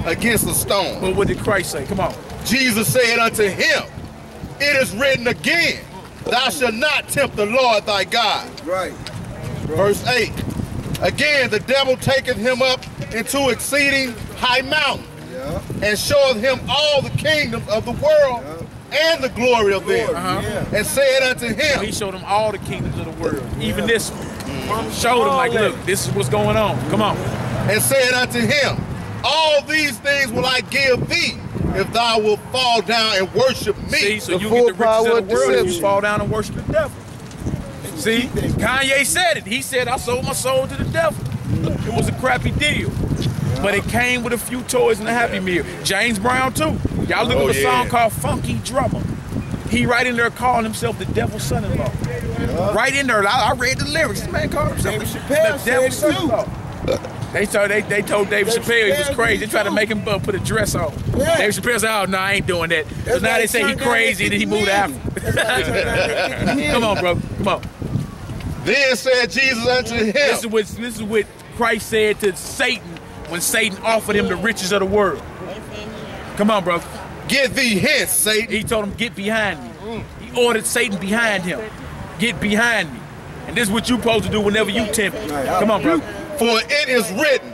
against a stone. But what did Christ say? Come on. Jesus said unto him, it is written again, thou shalt not tempt the Lord thy God. Right. Verse 8. Again, the devil taketh him up into exceeding high mountain, and showeth him all the kingdoms of the world and the glory of them, and said unto him. So he showed him all the kingdoms of the world, even this one. Showed him like, look, this is what's going on. Come on. And said unto him, all these things will I give thee, if thou wilt fall down and worship me. See, so you get the riches of the world if you fall down and worship the devil. See, Kanye said it. He said, I sold my soul to the devil. It was a crappy deal. But it came with a few toys and a Happy Meal. James Brown too. Y'all look at a song called Funky Drummer. He right in there calling himself the devil's son-in-law. Right in there. I read the lyrics. This man called himself the devil's son-in-law. They told David Chappelle he was crazy. They tried to make him put a dress on. David Chappelle said, oh, no, I ain't doing that. So now they say he crazy and then he moved out. Come on, bro. Come on. Then said Jesus unto him. This is what Christ said to Satan when Satan offered him the riches of the world. Come on, bro. Get thee hence, Satan. He told him, get behind me. He ordered Satan behind him. Get behind me. And this is what you're supposed to do whenever you tempt me. Come on, bro. For it is written,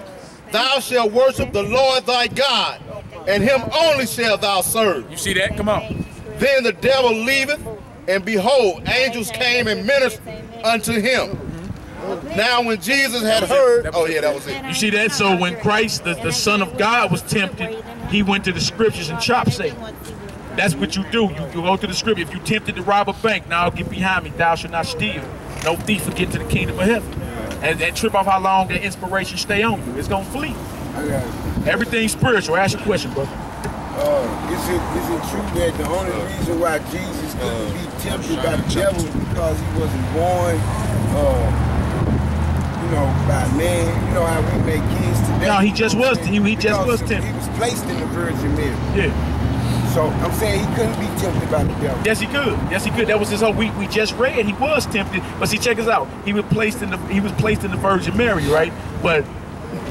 thou shalt worship the Lord thy God, and him only shalt thou serve. You see that? Come on. Then the devil leaveth, and behold, angels came and ministered unto him. Now when Jesus had heard, that was it. You see that? So when Christ, the Son of God, was tempted, he went to the scriptures and chopped Satan. That's what you do. You go to the scripture. If you tempted to rob a bank, now get behind me. Thou shalt not steal. No thief will get to the kingdom of heaven. And trip off how long that inspiration stay on you. It's gonna flee. Everything's spiritual. Ask your question, brother. Is it true that the only reason why Jesus couldn't be tempted by the devil is because he wasn't born, by man? You know how we make kids today? No, he just was. He just was tempted. He was placed in the Virgin Mary. Yeah. So I'm saying he couldn't be tempted by the devil. Yes, he could. Yes, he could. That was his whole. We just read he was tempted, but see, check us out. He was placed in the Virgin Mary, right? But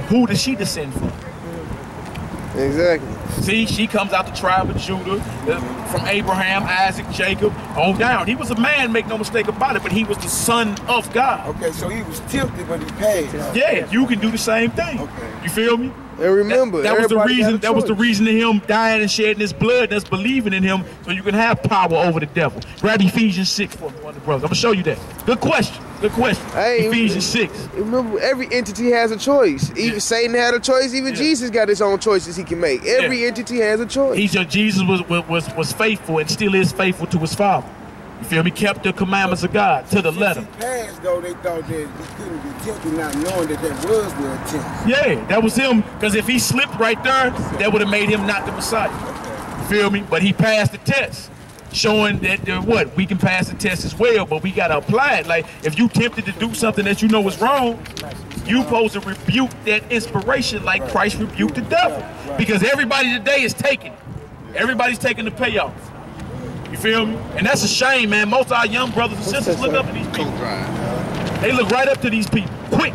who did she descend from? Exactly. See, she comes out the tribe of Judah, from Abraham, Isaac, Jacob, on down. He was a man, make no mistake about it, but he was the son of God. Okay, so he was tempted, but he passed. Yeah, you can do the same thing. Okay. You feel me? And remember, that was the reason. That was the reason to him dying and shedding his blood. That's believing in him, so you can have power over the devil. Grab Ephesians 6 for me, one of the brothers. I'm gonna show you that. Good question. Good question. Hey, Ephesians 6. Remember, every entity has a choice. Even Satan had a choice. Even Jesus got his own choices he can make. Every entity has a choice. Jesus was faithful and still is faithful to his Father. You feel me? Kept the commandments of God to the letter. Since he passed, though, they thought that he couldn't be tempted, not knowing that was the attempt. Yeah, that was him. Because if he slipped right there, that would have made him not the Messiah. Okay. You feel me? But he passed the test, showing that we can pass the test as well, but we gotta apply it. Like if you tempted to do something that you know is wrong, you supposed to rebuke that inspiration like Christ rebuked the devil. Because everybody today is taking it. Everybody's taking the payoff. You feel me? And that's a shame, man. Most of our young brothers and sisters look up to these people. They look right up to these people, quick.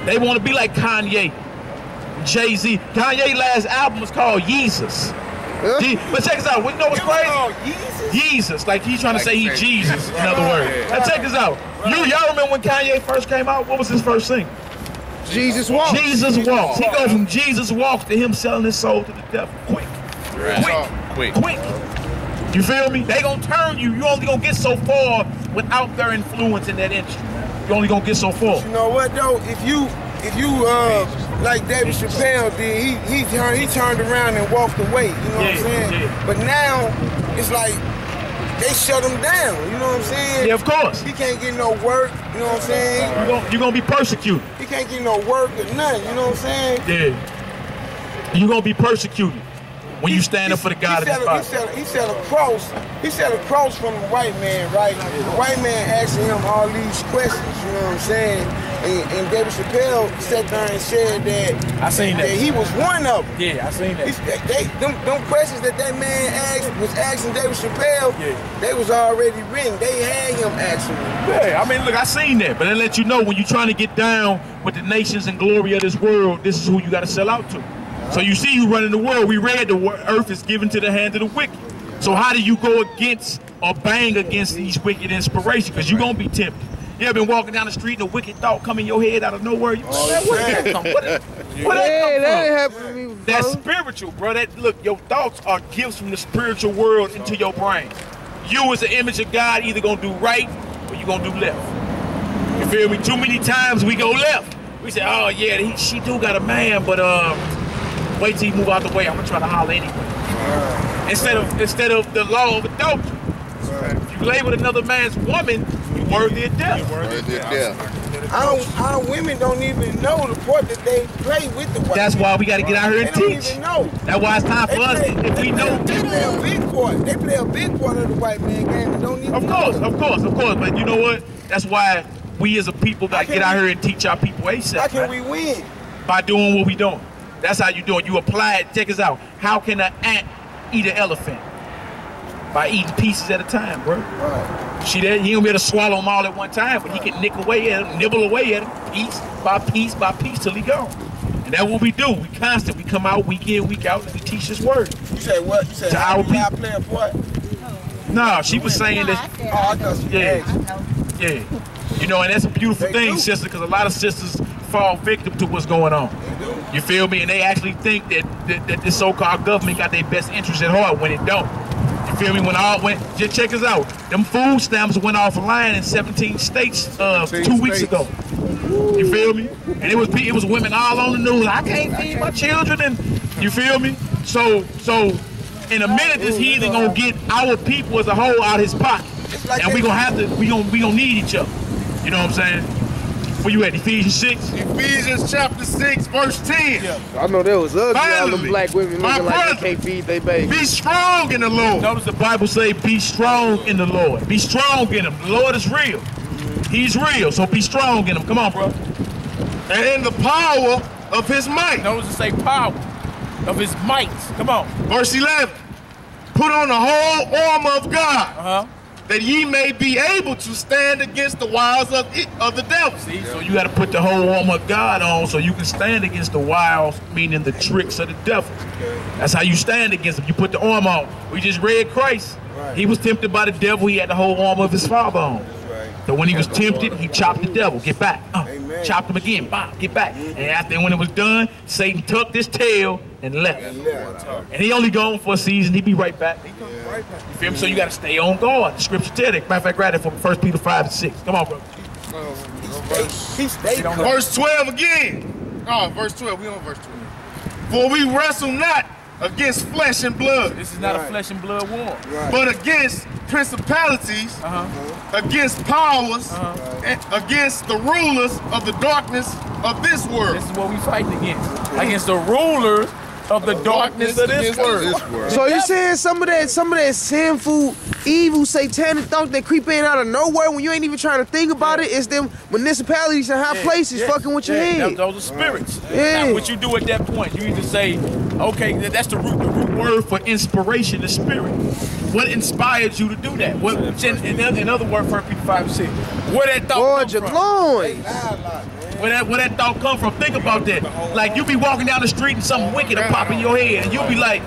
They want to be like Kanye, Jay-Z. Kanye's last album was called Yeezus. But check us out. You know what's crazy? Yeezus. Like he's trying to say he's Jesus, in other words. Now check us out. Y'all remember when Kanye first came out? What was his first single? Jesus Walks. Jesus Walks. He goes from Jesus Walks to him selling his soul to the devil. Quick. Quick. You feel me? They gonna turn you. You only gonna get so far without their influence in that industry. You only gonna get so far. You know what though? If you like David Chappelle did, he turned around and walked away. You know what I'm saying? Yeah. But now it's like they shut him down. You know what I'm saying? Yeah, of course. He can't get no work. You know what I'm saying? You're gonna be persecuted. He can't get no work or nothing. You know what I'm saying? Yeah. You're gonna be persecuted when you stand up for the God of his Bible. He said a cross from the white man, right? The white man asking him all these questions, you know what I'm saying? And David Chappelle sat there and said that he was one of them. Yeah, I seen that. Them questions that man was asking David Chappelle, they was already written. They had him asking them. Yeah, I mean, look, I seen that, but it let you know when you're trying to get down with the nations and glory of this world, this is who you got to sell out to. So you see you running the world. We read the earth is given to the hand of the wicked. So how do you go against or bang against these wicked inspirations? Because you're going to be tempted. You ever been walking down the street and a wicked thought come in your head out of nowhere? You where did that come from? Where that come from? That's spiritual, bro. Look, your thoughts are gifts from the spiritual world into your brain. You as an image of God either going to do right or you're going to do left. You feel me? Too many times we go left. We say, oh yeah, she do got a man, but wait till he move out the way. I'm gonna try to holler anyway. Instead of the law of adultery. If you lay with another man's woman, you worthy of death. Our women don't even know the part that they play with the white. That's why we got to get out here and teach. They don't even know. That's why it's time for us. If we know, they play a big part. They play a big part of the white man game. They don't even know. Of course. But you know what? That's why we as a people got to get out here and teach our people ASAP. How can we win? By doing what we doing. That's how you do it. You apply it. Check us out. How can an ant eat an elephant? By eating pieces at a time, bro. Right. See that? He don't be able to swallow them all at one time, but he can nick away at them, nibble away at them, piece by piece by piece till he gone. And that's what we do. We constant. We come out week in, week out, and we teach His word. You say what? You say to our people. Play a part? No, she was saying that. Oh, I thought she asked. Yeah. You know, and that's a beautiful thing, sister, because a lot of sisters fall victim to what's going on. You feel me? And they actually think that this so-called government got their best interest at heart when it don't. You feel me? Just check us out. Them food stamps went offline in 17 states 2 weeks ago. You feel me? And it was women all on the news. I can't feed my children, and you feel me? So in a minute, this heathen gonna get our people as a whole out his pocket, and we gonna need each other. You know what I'm saying? Where you at? Ephesians 6? Ephesians chapter 6, verse 10. Yeah. I know that was ugly. All them black women looking like they can't feed their baby. Be strong in the Lord. Notice the Bible say, be strong in the Lord. Be strong in Him. The Lord is real. He's real, so be strong in Him. Come on, bro. And in the power of His might. Notice it say power of His might. Come on. Verse 11. Put on the whole armor of God. That ye may be able to stand against the wiles of the devil. See, so you got to put the whole armor of God on so you can stand against the wiles, meaning the tricks of the devil. That's how you stand against him. You put the armor on. We just read Christ. He was tempted by the devil. He had the whole armor of his Father on. So when he was tempted, he chopped the devil. Get back. Chopped him again. Get back. And when it was done, Satan tucked his tail and left. And he only gone for a season. He be right back. You feel me? So you got to stay on guard. The scripture tell it. Matter of fact, grab it from 1 Peter 5 and 6. Come on, bro. Verse 12 again. Oh, verse 12. We on verse 12. For we wrestle not against flesh and blood. This is not a flesh and blood war. But against principalities, against powers, and against the rulers of the darkness of this world. This is what we fighting against the rulers of the darkness of this world. So you saying some of that sinful, evil, satanic thought that creep in out of nowhere when you ain't even trying to think about it, is them municipalities and high places fucking with your head. Those are spirits. Now, what you do at that point, you either say, okay, that's the root word for inspiration is spirit. What inspired you to do that? What, in other words, 1 Peter 5 and 6. Where that thought come from? Where that thought come from? Think about that. Like you be walking down the street and something wicked will pop in your head, and you'll be like,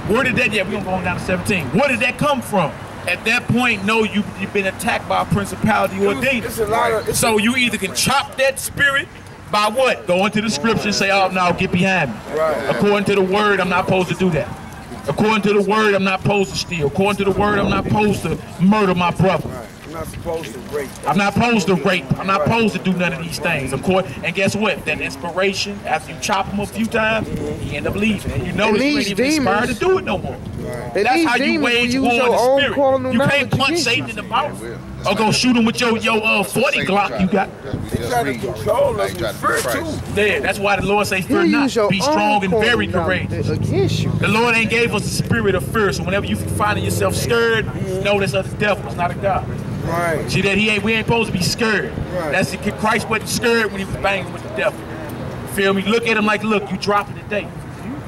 where did that? Yeah, we gonna go on down to 17. Where did that come from? At that point, no, you've been attacked by a principality or a demon. So you either can chop that spirit by what? Go into the scripture and say, oh no, get behind me. According to the word, I'm not supposed to do that. According to the word, I'm not supposed to steal. According to the word, I'm not supposed to murder my brother. I'm not supposed to rape. I'm not supposed to rape. I'm not supposed to do none of these things. Of course, and guess what? That inspiration, after you chop him a few times, he end up leaving. And you know that you ain't even inspired to do it no more. That's how you wage war in the spirit. You can't punch Satan in the mouth. Or go shoot him with your 40 Glock you got. He try to control us with fear too. Yeah, that's why the Lord says, fear not. Be strong and very courageous. The Lord ain't gave us the spirit of fear. So whenever you find yourself scared, know that's of the devil. It's not a God. Right. See that we ain't supposed to be scared. Right. That's Christ wasn't scared when he was banging with the devil. Feel me? Look at him like, look, you dropping today.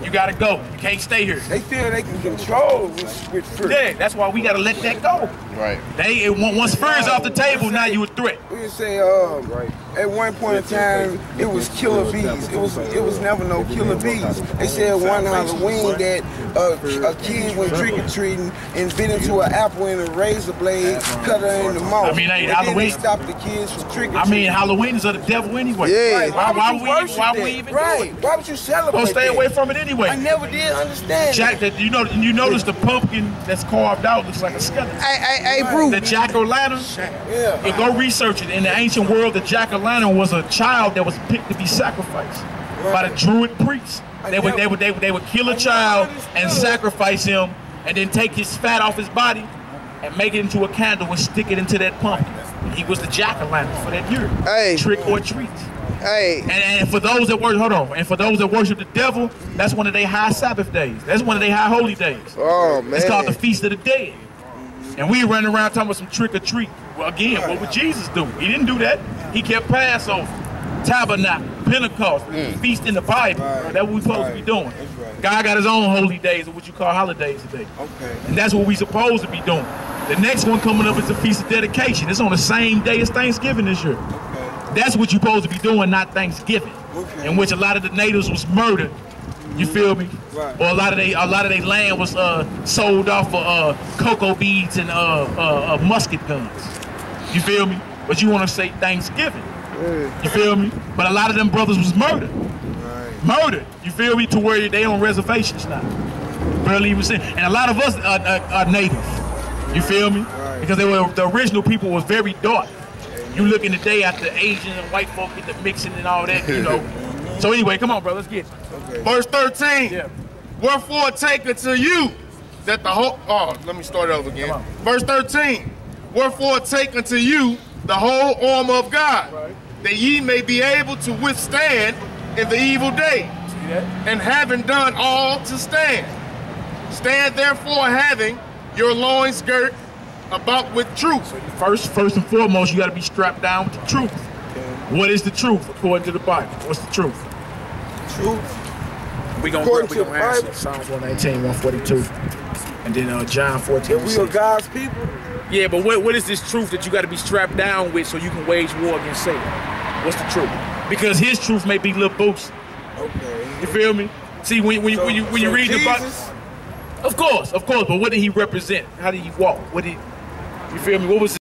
You gotta go. You can't stay here. They feel they can control with fear. Yeah, that's why we gotta let that go. Right. Once fear is off the table, now you a threat. We say, at one point in time, it was killer bees. It was never no killer bees. They said one Halloween that a kid went trick-or-treating and bit into an apple and a razor blade, cut her in the mouth. I mean, hey, Halloween. Then they stopped the kids from trick-or-treating. I mean, Halloween is of the devil anyway. Yeah. Why we even right? Why would you celebrate? Well, stay that? away from it anyway. I never did understand. Jack, that you notice the pumpkin that's carved out looks like a skeleton. Hey, Brew. The jack-o'-lantern. Yeah. And go research it. In the ancient world, the jack-o'-lantern was a child that was picked to be sacrificed by the Druid priests. They would kill a child and sacrifice him, and then take his fat off his body and make it into a candle and stick it into that pumpkin. He was the jack-o'-lantern for that year. Hey. Trick or treat. Hey. And for those that worship, and for those that worship the devil, that's one of their high Sabbath days. That's one of their high holy days. Oh, man. It's called the Feast of the Dead. And we running around talking about some trick or treat. Well, again, what would Jesus do? He didn't do that. He kept Passover, Tabernacle, Pentecost, feast in the Bible. Right. That's what we're supposed to be doing. Right. God got his own holy days, or what you call holidays today. Okay. And that's what we're supposed to be doing. The next one coming up is the Feast of Dedication. It's on the same day as Thanksgiving this year. Okay. That's what you're supposed to be doing, not Thanksgiving, in which a lot of the natives was murdered. You feel me? Right. Or a lot of their land was sold off for cocoa beads and musket guns. You feel me? But you want to say Thanksgiving. You feel me? But a lot of them brothers was murdered. Right. Murdered. You feel me? To where they on reservations now. Barely even seen. And a lot of us are native. You feel me? Right. Because the original people was very dark. You looking today at the Asian and white folk get the mixing and all that, you know. So anyway, come on, bro, let's get it. Okay. Verse 13. Yeah. Wherefore take unto you that the whole, let me start over again. Verse 13. Wherefore take unto you the whole armor of God, that ye may be able to withstand in the evil day. See that? And having done all to stand. Stand therefore having your loins girt about with truth. First and foremost, you got to be strapped down with the truth. What is the truth according to the Bible? What's the truth? Truth. We gonna answer Psalms 119, 142, and then John 14. If we are God's people. Yeah, but what is this truth that you got to be strapped down with so you can wage war against Satan? What's the truth? Because his truth may be little boost. Okay. You feel me? See, when you read the Bible, of course. But what did he represent? How did he walk? You feel me? What was